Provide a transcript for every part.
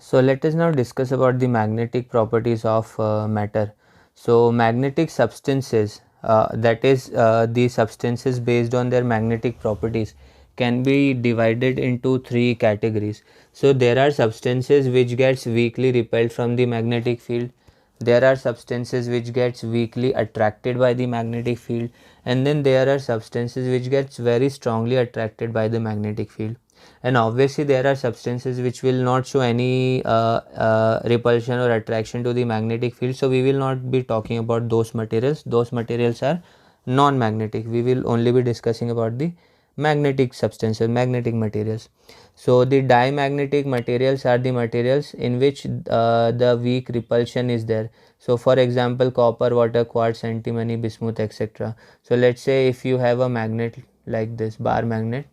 So let us now discuss about the magnetic properties of matter. So magnetic substances, that is the substances based on their magnetic properties, can be divided into three categories. So there are substances which gets weakly repelled from the magnetic field. There are substances which gets weakly attracted by the magnetic field, and then there are substances which gets very strongly attracted by the magnetic field. And obviously there are substances which will not show any repulsion or attraction to the magnetic field, so we will not be talking about those materials. Those materials are non-magnetic. We will only be discussing about the magnetic substances, magnetic materials. So the diamagnetic materials are the materials in which the weak repulsion is there. So for example, copper, water, quartz, antimony, bismuth, etc. So let's say if you have a magnet like this bar magnet,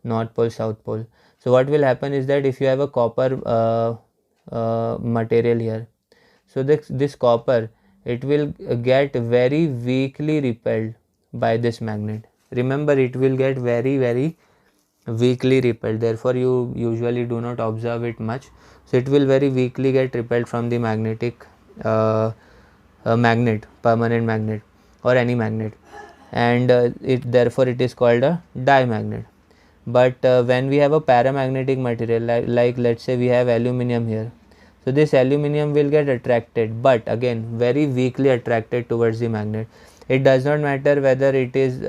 north pole, south pole. So what will happen is that if you have a copper material here, so this copper, it will get very weakly repelled by this magnet. Remember, it will get very weakly repelled, therefore you usually do not observe it much. So it will very weakly get repelled from the magnetic magnet, permanent magnet or any magnet, and therefore it is called a diamagnet. But when we have a paramagnetic material, like let's say we have aluminum here, so this aluminum will get attracted, but again very weakly attracted towards the magnet. It does not matter whether it is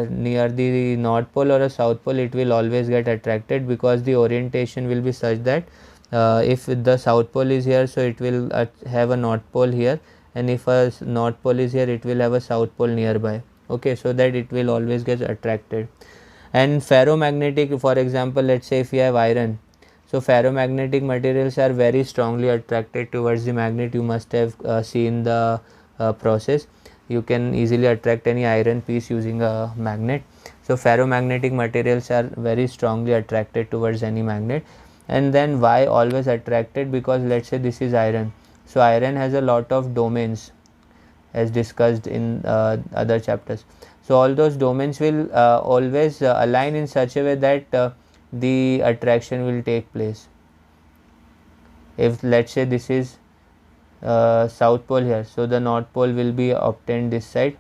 near the north pole or a south pole, it will always get attracted, because the orientation will be such that if the south pole is here, so it will have a north pole here, and if a north pole is here, it will have a south pole nearby. Okay, so that it will always get attracted. And ferromagnetic, for example, let's say if you have iron, so ferromagnetic materials are very strongly attracted towards the magnet. You must have seen the process. You can easily attract any iron piece using a magnet. So ferromagnetic materials are very strongly attracted towards any magnet. And then why always attracted? Because let's say this is iron, so iron has a lot of domains as discussed in other chapters. So all those domains will always align in such a way that the attraction will take place. If let's say this is south pole here, so the north pole will be obtained this side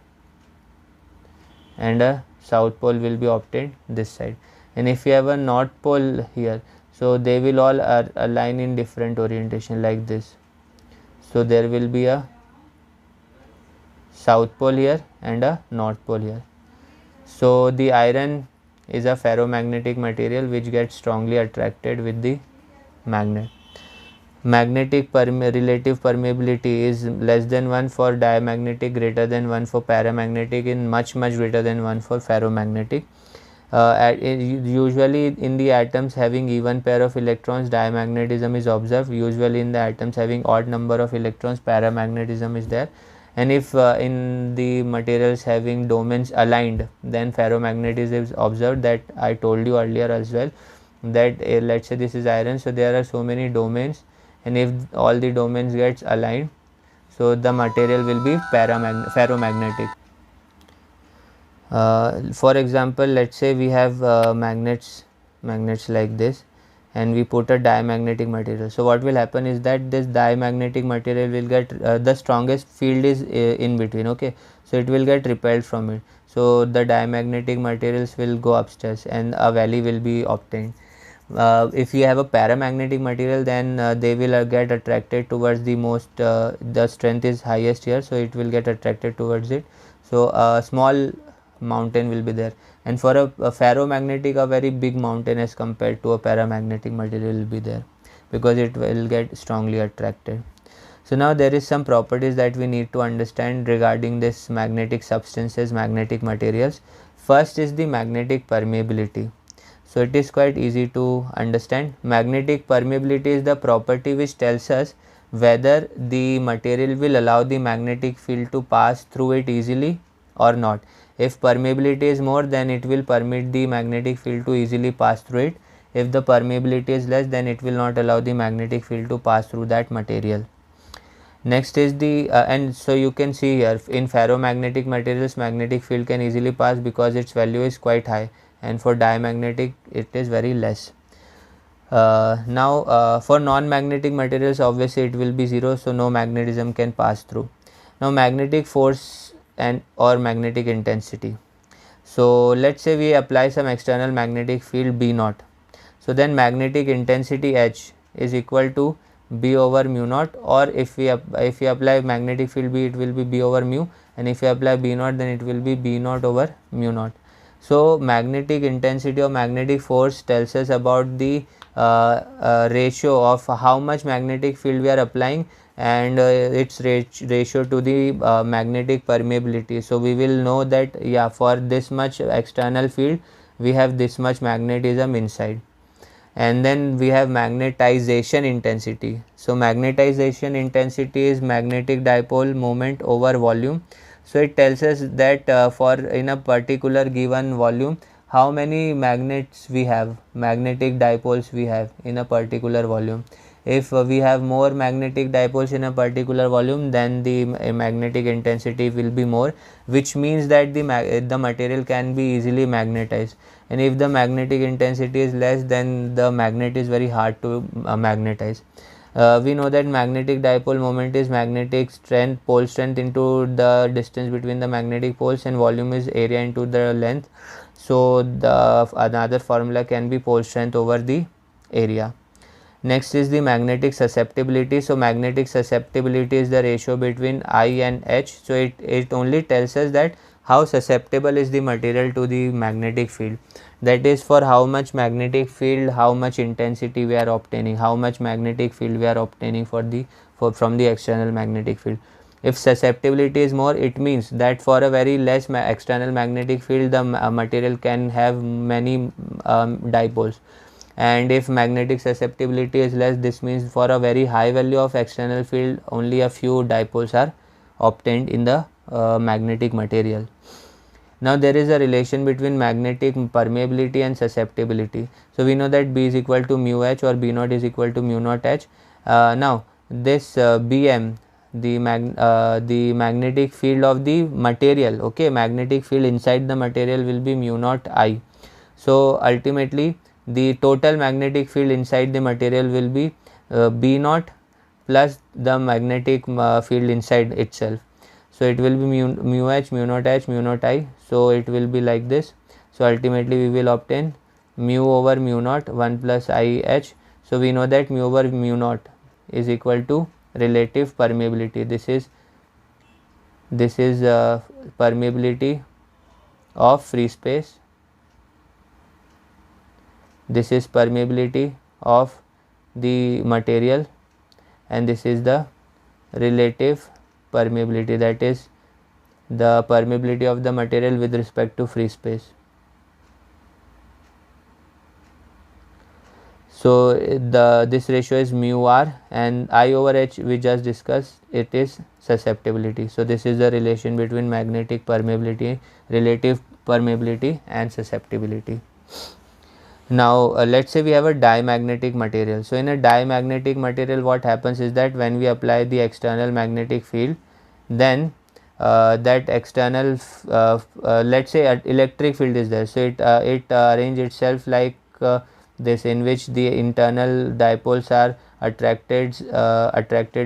and a south pole will be obtained this side. And if you have a north pole here, so they will all align in different orientation like this. So there will be a south pole here and a north pole here. So the iron is a ferromagnetic material which gets strongly attracted with the magnet. Magnetic relative permeability is less than 1 for diamagnetic, greater than 1 for paramagnetic, and much greater than 1 for ferromagnetic. Usually in the atoms having even pair of electrons, diamagnetism is observed. Usually in the atoms having odd number of electrons, paramagnetism is there. And if in the materials having domains aligned, then ferromagnetism is observed. That I told you earlier as well, that let's say this is iron, so there are so many domains, and if all the domains gets aligned, so the material will be ferromagnetic. For example, let's say we have magnets like this, and we put a diamagnetic material. So what will happen is that this diamagnetic material will get the strongest field is in between. Okay, so it will get repelled from it, so the diamagnetic materials will go upstairs and a valley will be obtained. If you have a paramagnetic material, then they will get attracted towards the most the strength is highest here, so it will get attracted towards it. So a small mountain will be there, and for a ferromagnetic, a very big mountain as compared to a paramagnetic material will be there, because it will get strongly attracted. So now there is some properties that we need to understand regarding this magnetic substances, magnetic materials. First is the magnetic permeability. So it is quite easy to understand. Magnetic permeability is the property which tells us whether the material will allow the magnetic field to pass through it easily or not. If permeability is more, then it will permit the magnetic field to easily pass through it. If the permeability is less, then it will not allow the magnetic field to pass through that material. Next is the and so you can see here, in ferromagnetic materials, magnetic field can easily pass because its value is quite high, and for diamagnetic it is very less. Now for non-magnetic materials, obviously it will be 0, so no magnetism can pass through. Now magnetic force and or magnetic intensity. So let's say we apply some external magnetic field B naught. So then magnetic intensity H is equal to B over mu naught, or if we apply magnetic field B, it will be B over mu, and if we apply B naught, then it will be B naught over mu naught. So magnetic intensity or magnetic force tells us about the ratio of how much magnetic field we are applying, and its ratio to the magnetic permeability. So we will know that, yeah, for this much external field we have this much magnetism inside. And then we have magnetization intensity. So magnetization intensity is magnetic dipole moment over volume. So it tells us that for in a particular given volume, how many magnets we have, magnetic dipoles we have in a particular volume. If we have more magnetic dipoles in a particular volume, then the magnetic intensity will be more, which means that the material can be easily magnetized. And if the magnetic intensity is less, then the magnet is very hard to magnetize. We know that magnetic dipole moment is magnetic strength, pole strength into the distance between the magnetic poles, and volume is area into the length. So the another formula can be pole strength over the area. Next is the magnetic susceptibility. So magnetic susceptibility is the ratio between I and H. So it only tells us that how susceptible is the material to the magnetic field. That is, for how much magnetic field, how much intensity we are obtaining, how much magnetic field we are obtaining from the external magnetic field. If susceptibility is more, it means that for a very less external magnetic field, the material can have many dipoles. And if magnetic susceptibility is less, this means for a very high value of external field, only a few dipoles are obtained in the magnetic material. Now there is a relation between magnetic permeability and susceptibility. So we know that B is equal to mu H, or B naught is equal to mu naught H. Now this Bm, the magnetic field of the material, okay, magnetic field inside the material will be mu naught I. So ultimately the total magnetic field inside the material will be B naught plus the magnetic field inside itself. So it will be mu H, mu naught H, mu naught I. So it will be like this. So ultimately we will obtain mu over mu naught 1 plus I H. So we know that mu over mu naught is equal to relative permeability. This is permeability of free space. This is permeability of the material, and this is the relative permeability, that is the permeability of the material with respect to free space. So this ratio is mu r, and I over H we just discussed, it is susceptibility. So this is the relation between magnetic permeability, relative permeability, and susceptibility. Now let's say we have a diamagnetic material. So in a diamagnetic material, what happens is that when we apply the external magnetic field, then that external let's say electric field is there. So it arranges itself like this, in which the internal dipoles are attracted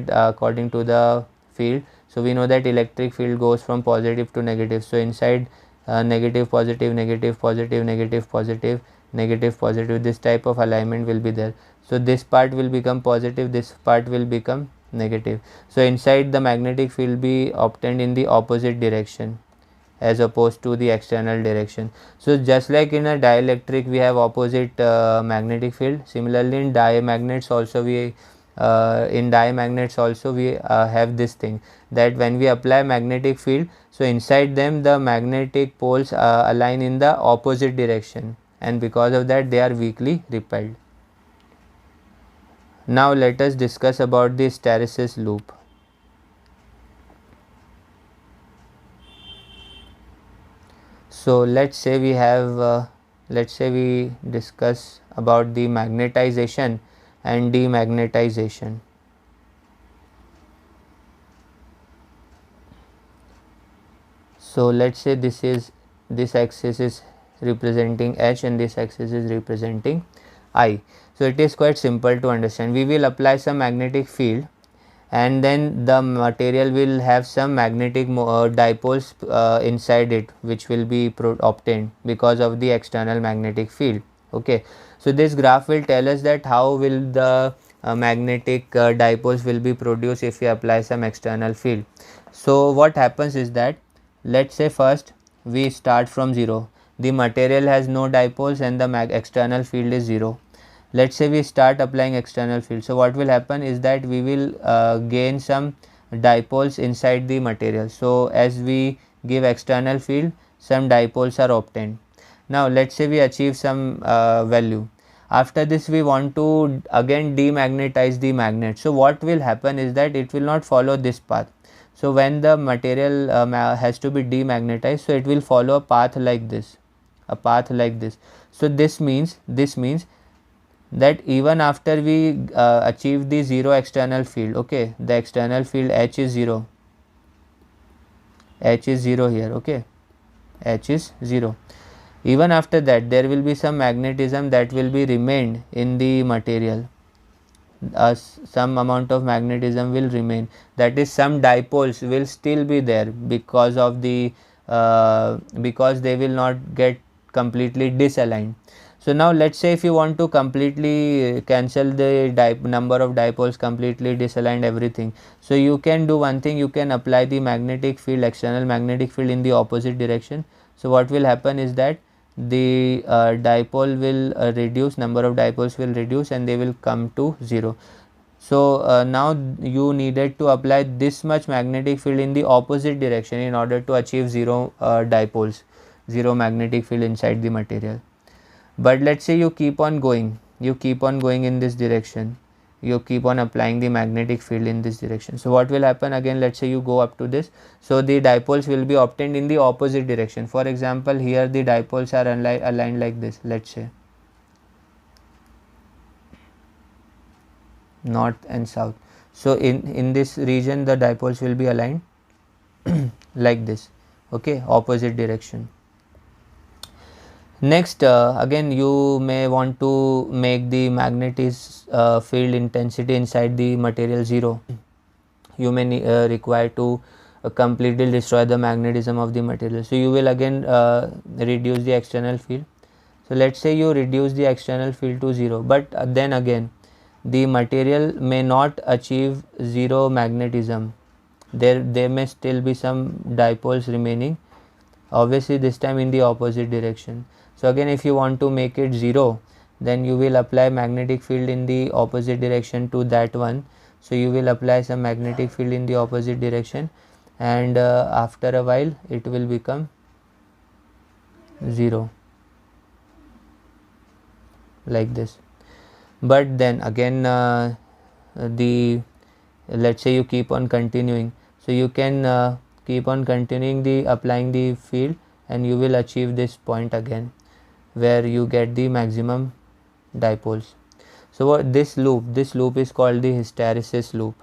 according to the field. So we know that electric field goes from positive to negative. So inside negative positive, negative positive, negative positive, negative positive, this type of alignment will be there. So this part will become positive, this part will become negative. So inside the magnetic field be obtained in the opposite direction as opposed to the external direction. So just like in a dielectric we have opposite magnetic field, similarly in diamagnets also we have this thing, that when we apply magnetic field, so inside them the magnetic poles align in the opposite direction, and because of that they are weakly repelled. Now let us discuss about the hysteresis loop. So let's say we discuss about the magnetization and demagnetization. So let's say this axis is representing H and this axis is representing I. So it is quite simple to understand. We will apply some magnetic field, and then the material will have some magnetic dipoles inside it, which will be obtained because of the external magnetic field. Okay, so this graph will tell us that how will the magnetic dipoles will be produced if we apply some external field. So what happens is that, let's say first we start from 0, the material has no dipoles and the external field is 0. Let's say we start applying external field. So what will happen is that we will gain some dipoles inside the material. So as we give external field, some dipoles are obtained. Now let's say we achieve some value. After this we want to again demagnetize the magnet. So what will happen is that it will not follow this path. So when the material has to be demagnetized, so it will follow a path like this, So this means that even after we achieve the 0 external field, okay, the external field H is 0, here, okay, H is 0. Even after that there will be some magnetism that will be remained in the material. Some amount of magnetism will remain, that is some dipoles will still be there because of the because they will not get completely disaligned. So now let's say if you want to completely cancel the number of dipoles, completely disaligned everything, so you can do one thing, you can apply the magnetic field, external magnetic field in the opposite direction. So what will happen is that the dipole will reduce, number of dipoles will reduce and they will come to 0. So now you needed to apply this much magnetic field in the opposite direction in order to achieve 0 dipoles, 0 magnetic field inside the material. But let's say you keep on going in this direction, you keep on applying the magnetic field in this direction. So what will happen again, let's say you go up to this, so the dipoles will be obtained in the opposite direction. For example, here the dipoles are aligned like this, let's say north and south. So in this region the dipoles will be aligned like this, okay, opposite direction. Next, again you may want to make the magnetic field intensity inside the material 0. You may require to completely destroy the magnetism of the material. So you will again reduce the external field. So let's say you reduce the external field to 0, but then again the material may not achieve 0 magnetism. There may still be some dipoles remaining, obviously this time in the opposite direction. So again if you want to make it 0, then you will apply magnetic field in the opposite direction to that one. So you will apply some magnetic field in the opposite direction, and after a while it will become 0 like this. But then again let's say you keep on continuing, so you can keep on continuing the applying the field, and you will achieve this point again where you get the maximum dipoles. So what this loop is called the hysteresis loop.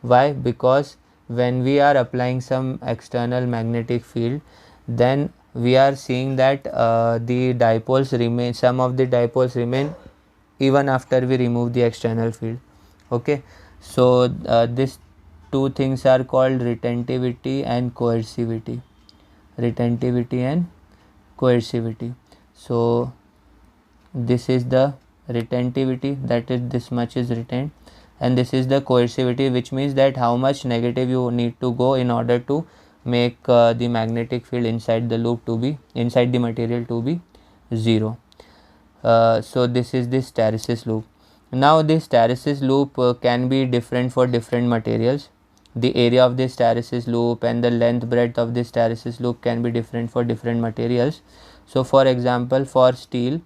Why? Because when we are applying some external magnetic field, then we are seeing that the dipoles remain, some of the dipoles remain even after we remove the external field. Okay, so these two things are called retentivity and coercivity. So this is the retentivity, that is this much is retained, and this is the coercivity, which means that how much negative you need to go in order to make the magnetic field inside the loop to be, inside the material to be 0. So this is the hysteresis loop. Now this hysteresis loop can be different for different materials. The area of this hysteresis loop and the length breadth of this hysteresis loop can be different for different materials. So for example, for steel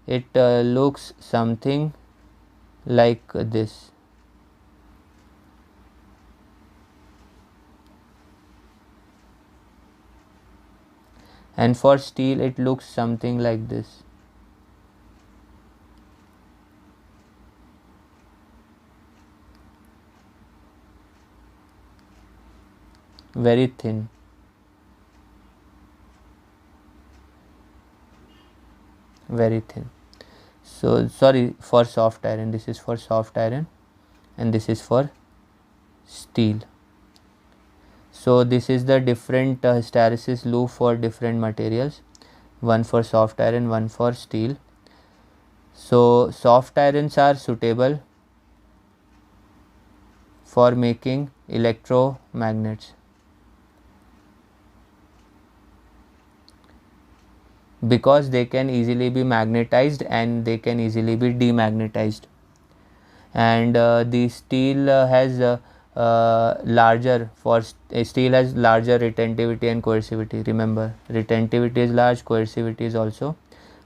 it looks something like this, and for steel it looks something like this. Very thin. So sorry, for soft iron, this is for soft iron and this is for steel. So this is the different hysteresis loop for different materials, one for soft iron, one for steel. So soft irons are suitable for making electromagnets because they can easily be magnetized and they can easily be demagnetized. And the steel has larger for steel has larger retentivity and coercivity. Remember, retentivity is large, coercivity is also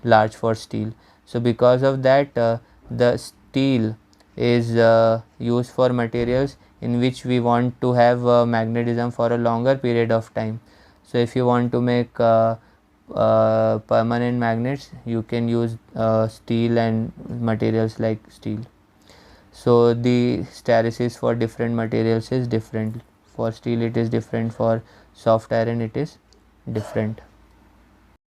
large for steel. So because of that, the steel is used for materials in which we want to have magnetism for a longer period of time. So if you want to make permanent magnets, you can use steel and materials like steel. So the hysteresis for different materials is different. For steel it is different, for soft iron it is different.